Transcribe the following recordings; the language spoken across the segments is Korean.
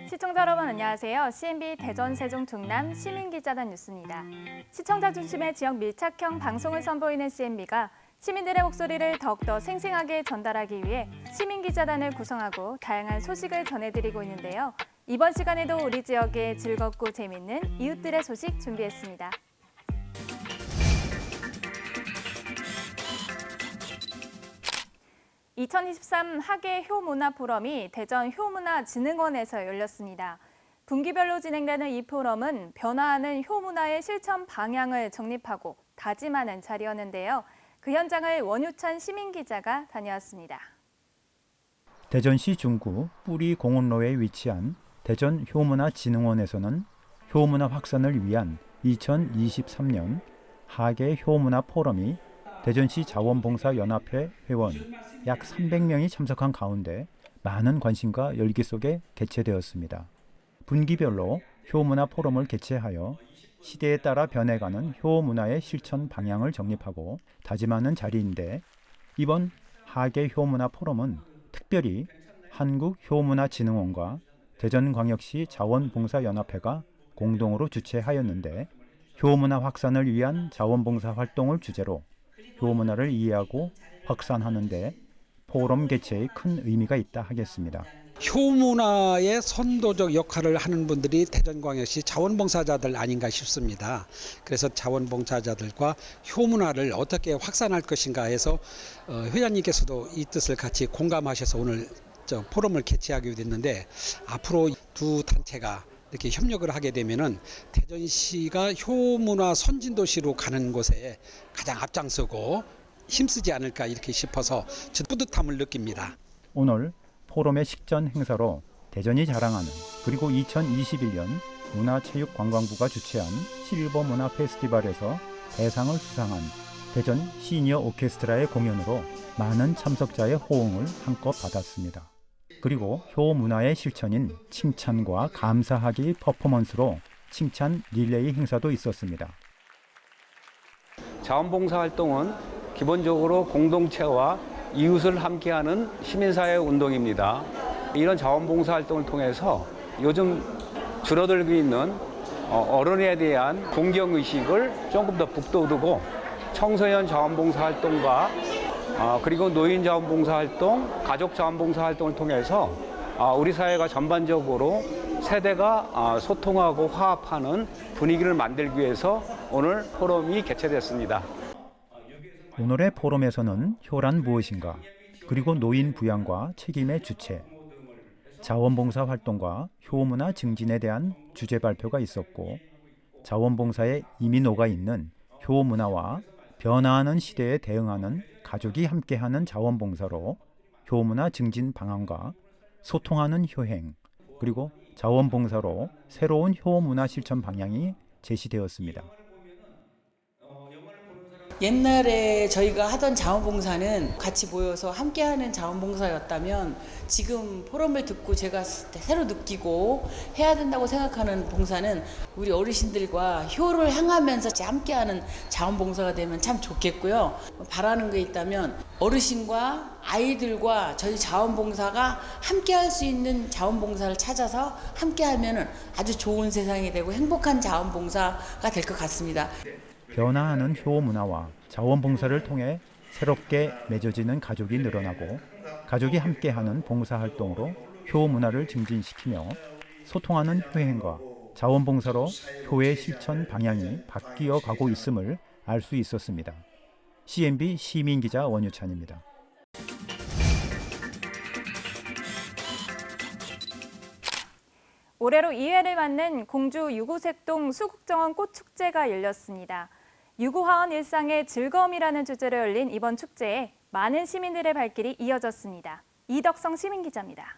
시청자 여러분 안녕하세요. CNB 대전 세종 충남 시민기자단 뉴스입니다. 시청자 중심의 지역 밀착형 방송을 선보이는 CNB가 시민들의 목소리를 더욱더 생생하게 전달하기 위해 시민기자단을 구성하고 다양한 소식을 전해드리고 있는데요. 이번 시간에도 우리 지역의 즐겁고 재밌는 이웃들의 소식 준비했습니다. 2023 하계 효문화 포럼이 대전 효문화진흥원에서 열렸습니다. 분기별로 진행되는 이 포럼은 변화하는 효문화의 실천 방향을 정립하고 다짐하는 자리였는데요. 그 현장을 원유찬 시민기자가 다녀왔습니다. 대전시 중구 뿌리 공원로에 위치한 대전 효문화진흥원에서는 효문화 확산을 위한 2023년 하계 효문화 포럼이 대전시 자원봉사연합회 회원 약 300명이 참석한 가운데 많은 관심과 열기 속에 개최되었습니다. 분기별로 효문화 포럼을 개최하여 시대에 따라 변해가는 효문화의 실천 방향을 정립하고 다짐하는 자리인데, 이번 하계 효문화 포럼은 특별히 한국효문화진흥원과 대전광역시 자원봉사연합회가 공동으로 주최하였는데, 효문화 확산을 위한 자원봉사 활동을 주제로 효문화를 이해하고 확산하는 데 포럼 개최에 큰 의미가 있다 하겠습니다. 효문화의 선도적 역할을 하는 분들이 대전광역시 자원봉사자들 아닌가 싶습니다. 그래서 자원봉사자들과 효문화를 어떻게 확산할 것인가 해서 회장님께서도 이 뜻을 같이 공감하셔서 오늘 포럼을 개최하게 됐는데, 앞으로 두 단체가 이렇게 협력을 하게 되면은 대전시가 효문화 선진도시로 가는 곳에 가장 앞장서고 힘쓰지 않을까 이렇게 싶어서 저 뿌듯함을 느낍니다. 오늘 포럼의 식전 행사로 대전이 자랑하는, 그리고 2021년 문화체육관광부가 주최한 실버 문화 페스티벌에서 대상을 수상한 대전 시니어 오케스트라의 공연으로 많은 참석자의 호응을 한껏 받았습니다. 그리고 효문화의 실천인 칭찬과 감사하기 퍼포먼스로 칭찬 릴레이 행사도 있었습니다. 자원봉사 활동은 기본적으로 공동체와 이웃을 함께하는 시민사회 운동입니다. 이런 자원봉사 활동을 통해서 요즘 줄어들고 있는 어른에 대한 공경의식을 조금 더 북돋우고, 청소년 자원봉사 활동과 그리고 노인 자원봉사 활동, 가족 자원봉사 활동을 통해서 우리 사회가 전반적으로 세대가 소통하고 화합하는 분위기를 만들기 위해서 오늘 포럼이 개최됐습니다. 오늘의 포럼에서는 효란 무엇인가, 그리고 노인 부양과 책임의 주체, 자원봉사 활동과 효문화 증진에 대한 주제 발표가 있었고, 자원봉사에 이미 녹아있는 효문화와 변화하는 시대에 대응하는 가족이 함께하는 자원봉사로 효문화 증진 방안과 소통하는 효행, 그리고 자원봉사로 새로운 효문화 실천 방향이 제시되었습니다. 옛날에 저희가 하던 자원봉사는 같이 모여서 함께하는 자원봉사였다면, 지금 포럼을 듣고 제가 새로 느끼고 해야 된다고 생각하는 봉사는 우리 어르신들과 효를 향하면서 함께하는 자원봉사가 되면 참 좋겠고요. 바라는 게 있다면 어르신과 아이들과 저희 자원봉사가 함께할 수 있는 자원봉사를 찾아서 함께하면 아주 좋은 세상이 되고 행복한 자원봉사가 될 것 같습니다. 변화하는 효문화와 자원봉사를 통해 새롭게 맺어지는 가족이 늘어나고, 가족이 함께하는 봉사활동으로 효문화를 증진시키며 소통하는 효행과 자원봉사로 효의 실천 방향이 바뀌어 가고 있음을 알 수 있었습니다. CNB 시민기자 원유찬입니다. 올해로 2회를 맞는 공주 유구색동 수국정원 꽃축제가 열렸습니다. 유구화원 일상의 즐거움이라는 주제로 열린 이번 축제에 많은 시민들의 발길이 이어졌습니다. 이덕성 시민기자입니다.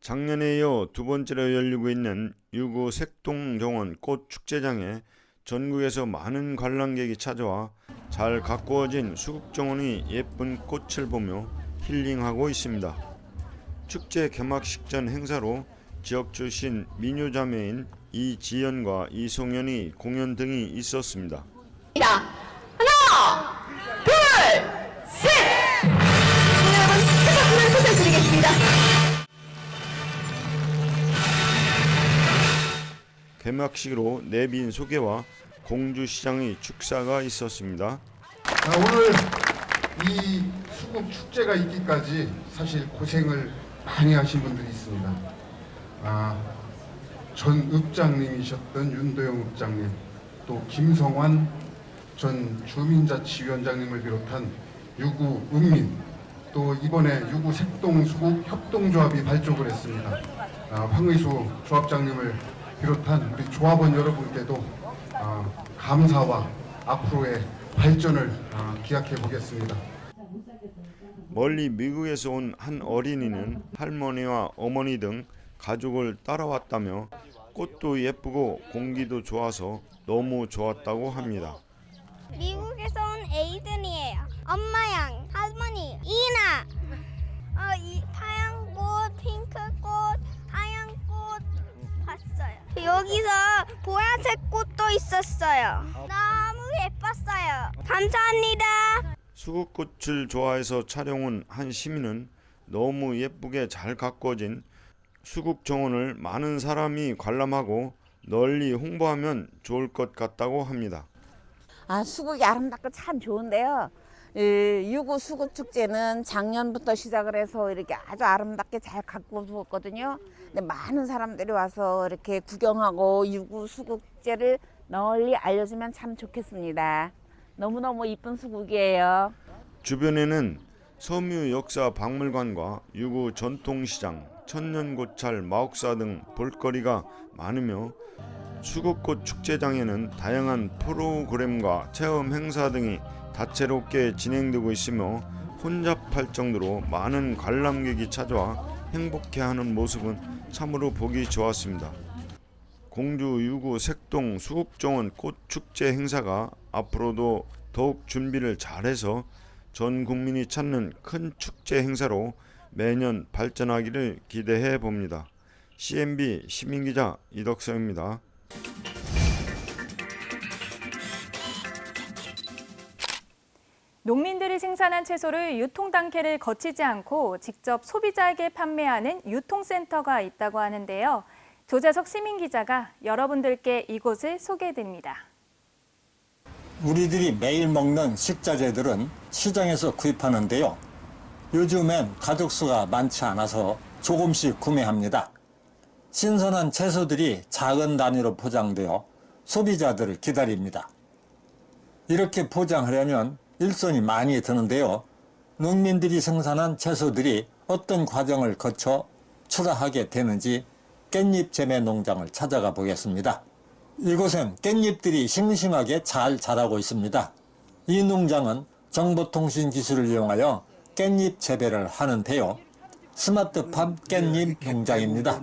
작년에 이어 두 번째로 열리고 있는 유구 색동정원 꽃축제장에 전국에서 많은 관람객이 찾아와 잘 가꾸어진 수국정원이 예쁜 꽃을 보며 힐링하고 있습니다. 축제 개막식 전 행사로 지역 출신 미녀자매인 이지연과 이송연이 공연 등이 있었습니다. 하나, 둘, 셋! 여러분, 뜨거운 소설 드리겠습니다. 개막식으로 내빈 소개와 공주시장의 축사가 있었습니다. 오늘 이 수국 축제가 있기까지 사실 고생을 많이 하신 분들이 있습니다. 전 읍장님이셨던 윤도영 읍장님, 또 김성환 전 주민자치위원장님을 비롯한 유구 읍민, 또 이번에 유구 색동 수국 협동조합이 발족을 했습니다. 황의수 조합장님을 비롯한 우리 조합원 여러분께도 감사와 앞으로의 발전을 기약해 보겠습니다. 멀리 미국에서 온 한 어린이는 할머니와 어머니 등 가족을 따라왔다며 꽃도 예쁘고 공기도 좋아서 너무 좋았다고 합니다. 미국에서 온 에이든이에요. 엄마랑 할머니 이나. 파양꽃, 핑크꽃, 하얀꽃 봤어요. 여기서 보라색 꽃도 있었어요. 너무 예뻤어요. 감사합니다. 수국꽃을 좋아해서 촬영한 한 시민은 너무 예쁘게 잘 가꿔진 수국 정원을 많은 사람이 관람하고 널리 홍보하면 좋을 것 같다고 합니다. 수국이 아름답고 참 좋은데요. 유구 수국 축제는 작년부터 시작을 해서 이렇게 아주 아름답게 잘 가꾸었거든요. 근데 많은 사람들이 와서 이렇게 구경하고 유구 수국 축제를 널리 알려주면 참 좋겠습니다. 너무너무 이쁜 수국이에요. 주변에는 섬유 역사 박물관과 유구 전통시장, 천년고찰 마옥사 등 볼거리가 많으며 수국꽃 축제장에는 다양한 프로그램과 체험 행사 등이 다채롭게 진행되고 있으며 혼잡할 정도로 많은 관람객이 찾아와 행복해하는 모습은 참으로 보기 좋았습니다. 공주 유구 색동 수국정원 꽃축제 행사가 앞으로도 더욱 준비를 잘해서 전 국민이 찾는 큰 축제 행사로 매년 발전하기를 기대해 봅니다. CNB 시민기자 이덕성입니다. 농민들이 생산한 채소를 유통 단계를 거치지 않고 직접 소비자에게 판매하는 유통센터가 있다고 하는데요. 조재석 시민기자가 여러분들께 이곳을 소개해드립니다. 우리들이 매일 먹는 식자재들은 시장에서 구입하는데요. 요즘엔 가족수가 많지 않아서 조금씩 구매합니다. 신선한 채소들이 작은 단위로 포장되어 소비자들을 기다립니다. 이렇게 포장하려면 일손이 많이 드는데요. 농민들이 생산한 채소들이 어떤 과정을 거쳐 출하하게 되는지 깻잎 재배 농장을 찾아가 보겠습니다. 이곳엔 깻잎들이 싱싱하게 잘 자라고 있습니다. 이 농장은 정보통신 기술을 이용하여 깻잎 재배를 하는데요. 스마트팜 깻잎 농장입니다.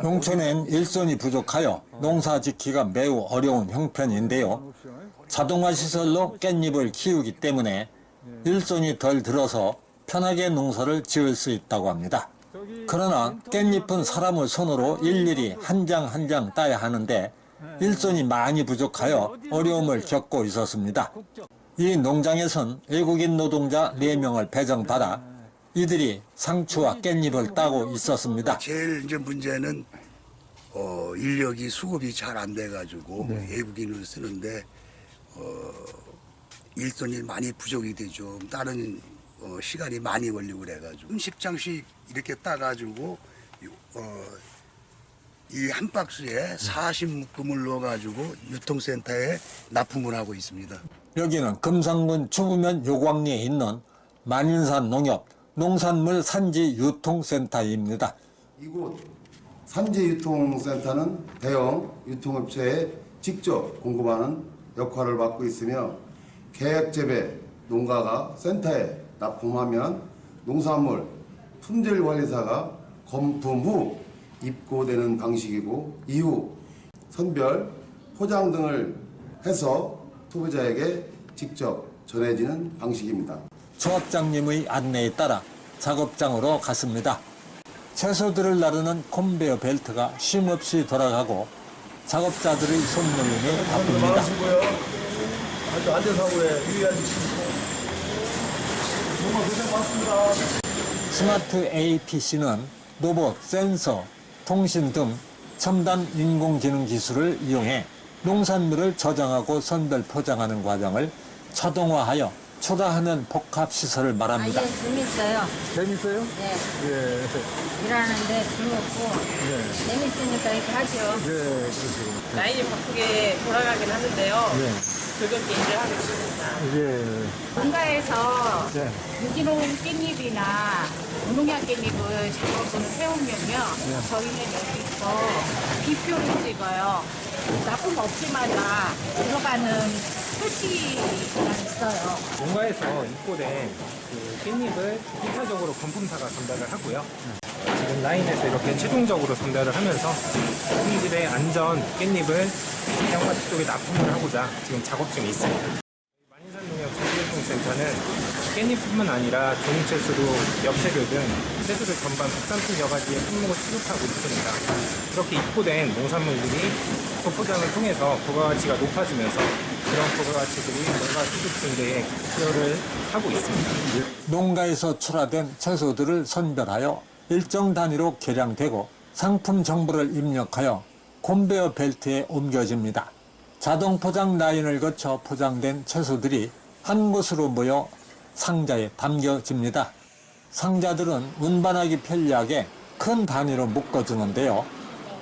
농촌엔 일손이 부족하여 농사 짓기가 매우 어려운 형편인데요. 자동화 시설로 깻잎을 키우기 때문에 일손이 덜 들어서 편하게 농사를 지을 수 있다고 합니다. 그러나 깻잎은 사람의 손으로 일일이 한 장 한 장 따야 하는데 일손이 많이 부족하여 어려움을 겪고 있었습니다. 이 농장에선 외국인 노동자 4명을 배정받아 이들이 상추와 깻잎을 따고 있었습니다. 제일 이제 문제는 인력이 수급이 잘 안 돼가지고 외국인을 쓰는데 일손이 많이 부족이 되죠. 다른 시간이 많이 걸리고 그래가지고 10장씩 이렇게 따가지고 이 한 박스에 40묶음을 넣어가지고 유통센터에 납품을 하고 있습니다. 여기는 금산군 추부면 요광리에 있는 만인산 농협 농산물 산지 유통센터입니다. 이곳 산지 유통센터는 대형 유통업체에 직접 공급하는 역할을 맡고 있으며 계획재배 농가가 센터에 납품하면 농산물 품질관리사가 검품 후 입고되는 방식이고 이후 선별, 포장 등을 해서 소비자에게 직접 전해지는 방식입니다. 조합장님의 안내에 따라 작업장으로 갔습니다. 채소들을 나르는 컨베이어 벨트가 쉼없이 돌아가고 작업자들의 손놀림이 바쁩니다. 앉아서 하고요. 정말 고생 많습니다. 스마트 APC는 로봇, 센서, 통신 등 첨단 인공지능 기술을 이용해 농산물을 저장하고 선별 포장하는 과정을 자동화하여 초라하는 복합시설을 말합니다. 예, 재밌어요. 재밌어요? 네. 예. 일하는데 즐겁고 재밌으니까 이렇게 하죠. 예, 그렇죠. 라인이 바쁘게 돌아가긴 하는데요. 즐겁게 일을 하고 있습니다. 예. 농가에서 네. 유기농 깻잎이나 무농약 깻잎을 작업을 해오면요. 저희는 여기서 비표를 찍어요. 납품 없이마다 들어가는 표시가 있어요. 농가에서 입고된 그 깻잎을 1차적으로 건품사가 선별을 하고요. 지금 라인에서 이렇게 최종적으로 선별을 하면서 품질의 안전 깻잎을 해양마트 쪽에 납품을 하고자 지금 작업 중에 있습니다. 만인산농협 재활용센터는 깻잎뿐만 아니라 종채소로 엽채류 등 채소를 전반 130여 가지의 품목을 취급하고 있습니다. 그렇게 입고된 농산물들이 소포장을 통해서 부가가치가 높아지면서 그런 부가가치들이 농가 수급 증대에 기여를 하고 있습니다. 농가에서 출하된 채소들을 선별하여 일정 단위로 계량되고 상품 정보를 입력하여 컨베어 벨트에 옮겨집니다. 자동 포장 라인을 거쳐 포장된 채소들이 한 곳으로 모여 상자에 담겨집니다. 상자들은 운반하기 편리하게 큰 단위로 묶어주는데요.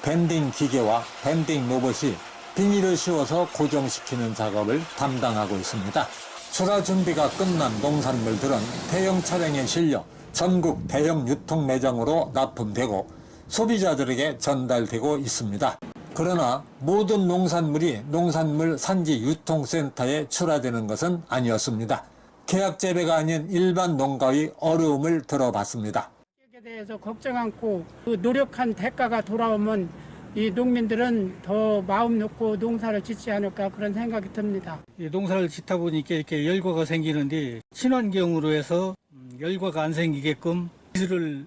밴딩 기계와 밴딩 로봇이 비닐을 씌워서 고정시키는 작업을 담당하고 있습니다. 출하 준비가 끝난 농산물들은 대형 차량에 실려 전국 대형 유통 매장으로 납품되고 소비자들에게 전달되고 있습니다. 그러나 모든 농산물이 농산물 산지 유통센터에 출하되는 것은 아니었습니다. 계약 재배가 아닌 일반 농가의 어려움을 들어봤습니다. 에 대해서 걱정 않고 그 노력한 대가가 돌아오면 이 농민들은 더 마음 놓고 농사를 짓지 않을까 그런 생각이 듭니다. 농사를 짓다 보니까 이렇게 열과가 생기는데 친환경으로 해서 열과가 안 생기게끔 기술을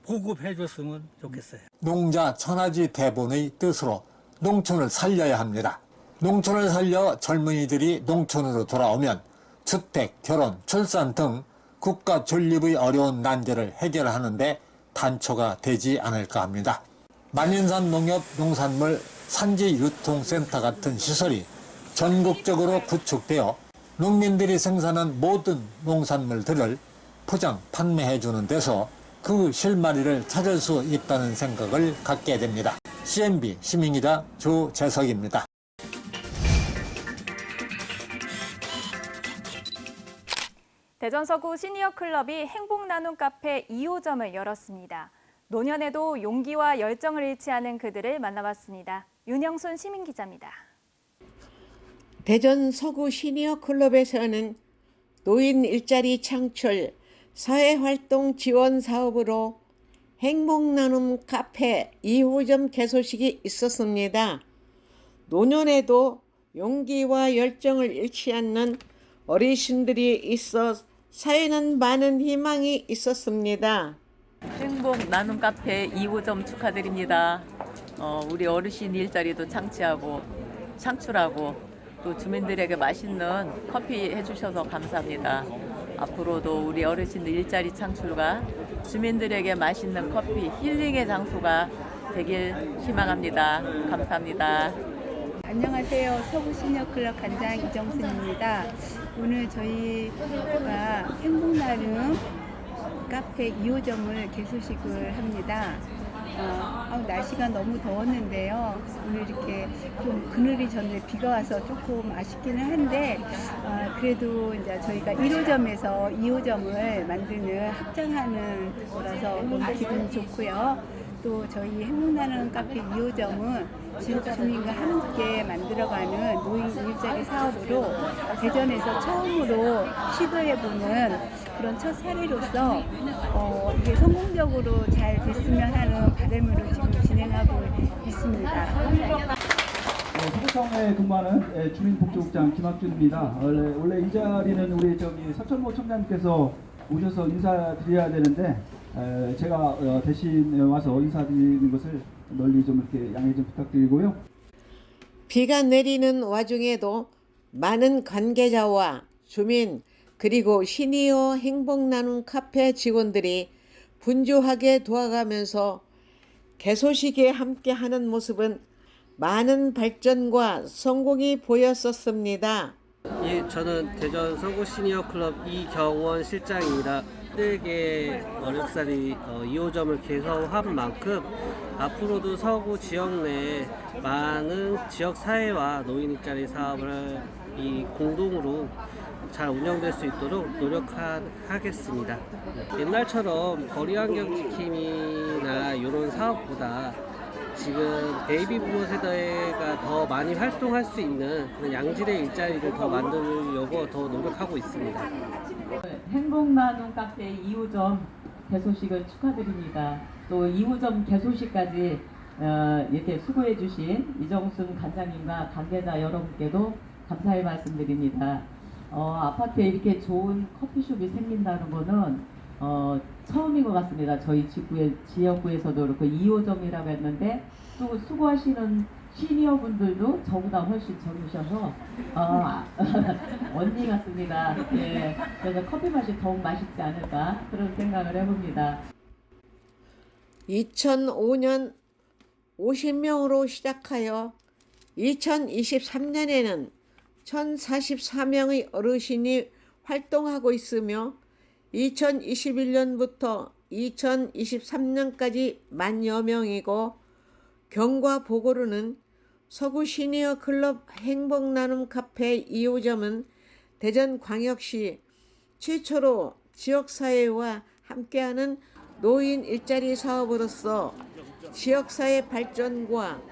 보급해 줬으면 좋겠어요. 농자 천하지 대본의 뜻으로 농촌을 살려야 합니다. 농촌을 살려 젊은이들이 농촌으로 돌아오면 주택, 결혼, 출산 등 국가 존립의 어려운 난제를 해결하는데 단초가 되지 않을까 합니다. 만인산 농협 농산물 산지유통센터 같은 시설이 전국적으로 구축되어 농민들이 생산한 모든 농산물들을 포장, 판매해주는 데서 그 실마리를 찾을 수 있다는 생각을 갖게 됩니다. CNB 시민기자 조재석입니다. 대전 서구 시니어 클럽이 행복 나눔 카페 2호점을 열었습니다. 노년에도 용기와 열정을 잃지 않은 그들을 만나봤습니다. 윤영순 시민기자입니다. 대전 서구 시니어 클럽에서는 노인 일자리 창출, 사회활동 지원 사업으로 행복나눔 카페 2호점 개소식이 있었습니다. 노년에도 용기와 열정을 잃지 않는 어르신들이 있어 사회는 많은 희망이 있었습니다. 행복 나눔 카페 2호점 축하드립니다. 우리 어르신 일자리도 창출하고 또 주민들에게 맛있는 커피 해주셔서 감사합니다. 앞으로도 우리 어르신들 일자리 창출과 주민들에게 맛있는 커피, 힐링의 장소가 되길 희망합니다. 감사합니다. 안녕하세요. 서구시니어클럽 관장 이정순입니다. 오늘 저희가 행복나눔 카페 2호점을 개소식을 합니다. 날씨가 너무 더웠는데요. 오늘 이렇게 좀 그늘이 졌는데 비가 와서 조금 아쉽기는 한데 그래도 이제 저희가 1호점에서 2호점을 만드는 확장하는 거라서 너무 기분이 좋고요. 또 저희 행복나눔 카페 2호점은 지역 주민과 함께 만들어가는 노인 일자리 사업으로 대전에서 처음으로 시도해보는 그런 첫 사례로서 이게 성공적으로 잘 됐으면 하는 바람으로 지금 진행하고 있습니다. 서구청에 근무하는 주민복지국장 김학준입니다. 원래 이 자리는 우리 서천모 청장님께서 오셔서 인사드려야 되는데 제가 대신 와서 인사드리는 것을 널리 좀 이렇게 양해 좀 부탁드리고요. 비가 내리는 와중에도 많은 관계자와 주민 그리고 시니어 행복나눔 카페 직원들이 분주하게 도와가면서 개소식에 함께하는 모습은 많은 발전과 성공이 보였었습니다. 저는 대전 서구 시니어 클럽 이경원 실장입니다. 힘들게 어렵사리 2호점을 개설한 만큼 앞으로도 서구 지역 내 많은 지역 사회와 노인 일자리 사업을 공동으로 잘 운영될 수 있도록 노력하겠습니다. 옛날처럼 거리 환경 지킴이나 이런 사업보다 지금 베이비 부모 세대가 더 많이 활동할 수 있는 그런 양질의 일자리를 더 만들려고 더 노력하고 있습니다. 행복나눔 카페 2호점 개소식을 축하드립니다. 또 2호점 개소식까지 이렇게 수고해 주신 이정순 관장님과 관계자 여러분께도 감사의 말씀드립니다. 아파트에 이렇게 좋은 커피숍이 생긴다는 거는 처음인 것 같습니다. 저희 지역구에서도 그렇고 2호점이라고 했는데 또 수고하시는 시니어분들도 저보다 훨씬 젊으셔서 언니 같습니다. 예, 그래서 커피 맛이 더욱 맛있지 않을까 그런 생각을 해봅니다. 2005년 50명으로 시작하여 2023년에는 1044명의 어르신이 활동하고 있으며 2021년부터 2023년까지 10,000여 명이고 경과 보고로는 서구 시니어 클럽 행복나눔 카페 2호점은 대전광역시 최초로 지역사회와 함께하는 노인 일자리 사업으로서 지역사회 발전과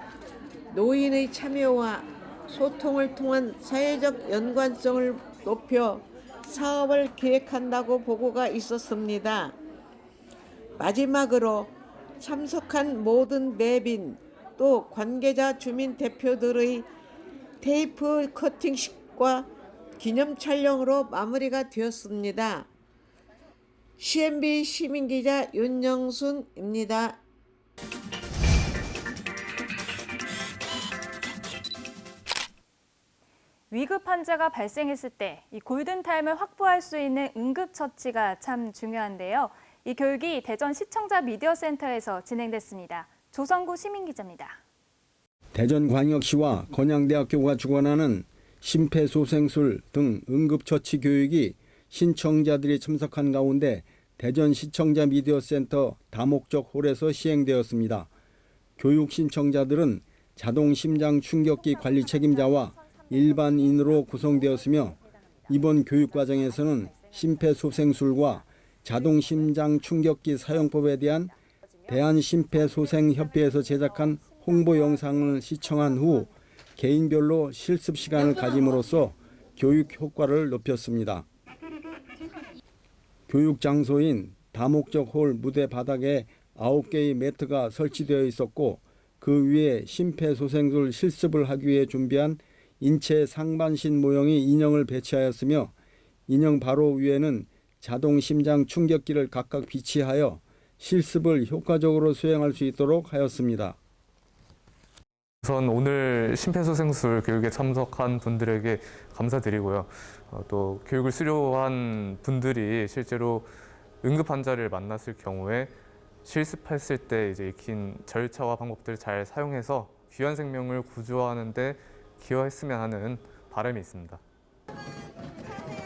노인의 참여와 소통을 통한 사회적 연관성을 높여 사업을 기획한다고 보고가 있었습니다. 마지막으로 참석한 모든 내빈 또 관계자 주민 대표들의 테이프 커팅식과 기념 촬영으로 마무리가 되었습니다. CNB 시민기자 윤영순입니다. 위급 환자가 발생했을 때 이 골든타임을 확보할 수 있는 응급처치가 참 중요한데요. 이 교육이 대전 시청자 미디어센터에서 진행됐습니다. 조성구 시민기자입니다. 대전광역시와 건양대학교가 주관하는 심폐소생술 등 응급처치 교육이 신청자들이 참석한 가운데 대전 시청자 미디어센터 다목적 홀에서 시행되었습니다. 교육 신청자들은 자동 심장 충격기 관리 책임자와 일반인으로 구성되었으며 이번 교육 과정에서는 심폐소생술과 자동 심장 충격기 사용법에 대한 대한심폐소생협회에서 제작한 홍보 영상을 시청한 후 개인별로 실습 시간을 가짐으로써 교육 효과를 높였습니다. 교육 장소인 다목적 홀 무대 바닥에 9개의 매트가 설치되어 있었고 그 위에 심폐소생술 실습을 하기 위해 준비한 인체 상반신 모형의 인형을 배치하였으며 인형 바로 위에는 자동 심장 충격기를 각각 비치하여 실습을 효과적으로 수행할 수 있도록 하였습니다. 우선 오늘 심폐소생술 교육에 참석한 분들에게 감사드리고요. 또 교육을 수료한 분들이 실제로 응급 환자를 만났을 경우에 실습했을 때 이제 익힌 절차와 방법들을 잘 사용해서 귀한 생명을 구조하는 데 기여했으면 하는 바람이 있습니다.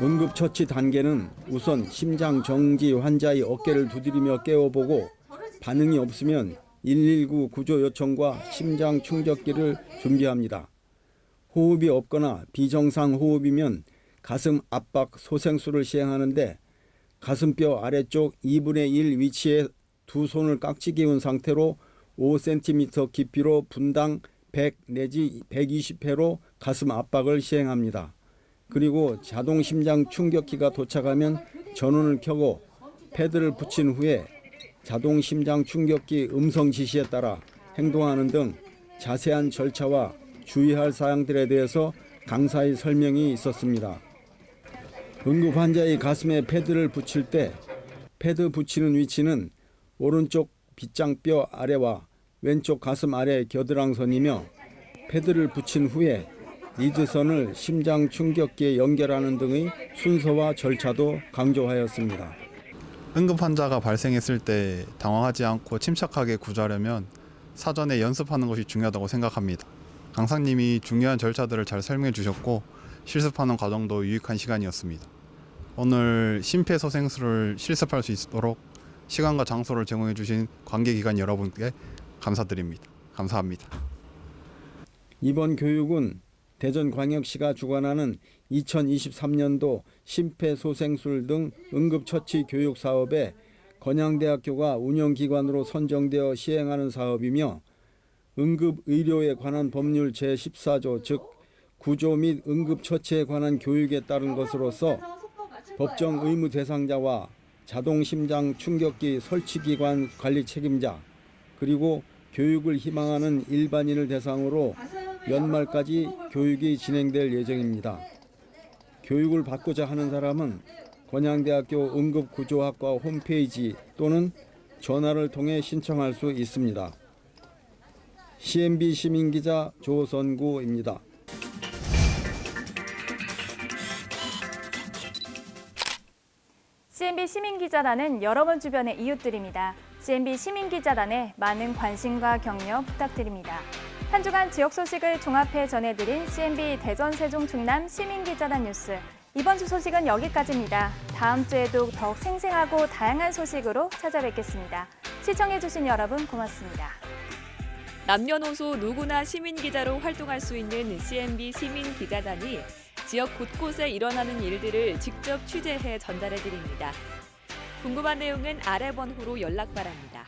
응급처치 단계는 우선 심장 정지 환자의 어깨를 두드리며 깨워보고 반응이 없으면 119 구조 요청과 심장 충격기를 준비합니다. 호흡이 없거나 비정상 호흡이면 가슴 압박 소생술을 시행하는데 가슴뼈 아래쪽 2분의 1 위치에 두 손을 깍지 기운 상태로 5cm 깊이로 분당 100 내지 120회로 가슴 압박을 시행합니다. 그리고 자동 심장 충격기가 도착하면 전원을 켜고 패드를 붙인 후에 자동 심장 충격기 음성 지시에 따라 행동하는 등 자세한 절차와 주의할 사항들에 대해서 강사의 설명이 있었습니다. 응급 환자의 가슴에 패드를 붙일 때 패드 붙이는 위치는 오른쪽 빗장뼈 아래와 왼쪽 가슴 아래 겨드랑선이며 패드를 붙인 후에 리드선을 심장 충격기에 연결하는 등의 순서와 절차도 강조하였습니다. 응급 환자가 발생했을 때 당황하지 않고 침착하게 구조하려면 사전에 연습하는 것이 중요하다고 생각합니다. 강사님이 중요한 절차들을 잘 설명해 주셨고 실습하는 과정도 유익한 시간이었습니다. 오늘 심폐소생술을 실습할 수 있도록 시간과 장소를 제공해 주신 관계기관 여러분께 감사드립니다. 감사합니다. 이번 교육은 대전광역시가 주관하는 2023년도 심폐소생술 등 응급처치 교육 사업에 건양대학교가 운영기관으로 선정되어 시행하는 사업이며 응급의료에 관한 법률 제14조 즉 구조 및 응급처치에 관한 교육에 따른 것으로서 법정 의무 대상자와 자동심장 충격기 설치기관 관리 책임자 그리고 교육을 희망하는 일반인을 대상으로 연말까지 교육이 진행될 예정입니다. 교육을 받고자 하는 사람은 건양대학교 응급구조학과 홈페이지 또는 전화를 통해 신청할 수 있습니다. CNB 시민기자 조선구입니다. CNB 시민기자단은 여러분 주변의 이웃들입니다. CNB 시민기자단에 많은 관심과 격려 부탁드립니다. 한 주간 지역 소식을 종합해 전해드린 CNB 대전 세종 충남 시민기자단 뉴스. 이번 주 소식은 여기까지입니다. 다음 주에도 더욱 생생하고 다양한 소식으로 찾아뵙겠습니다. 시청해주신 여러분 고맙습니다. 남녀노소 누구나 시민기자로 활동할 수 있는 CNB 시민기자단이 지역 곳곳에 일어나는 일들을 직접 취재해 전달해드립니다. 궁금한 내용은 아래 번호로 연락 바랍니다.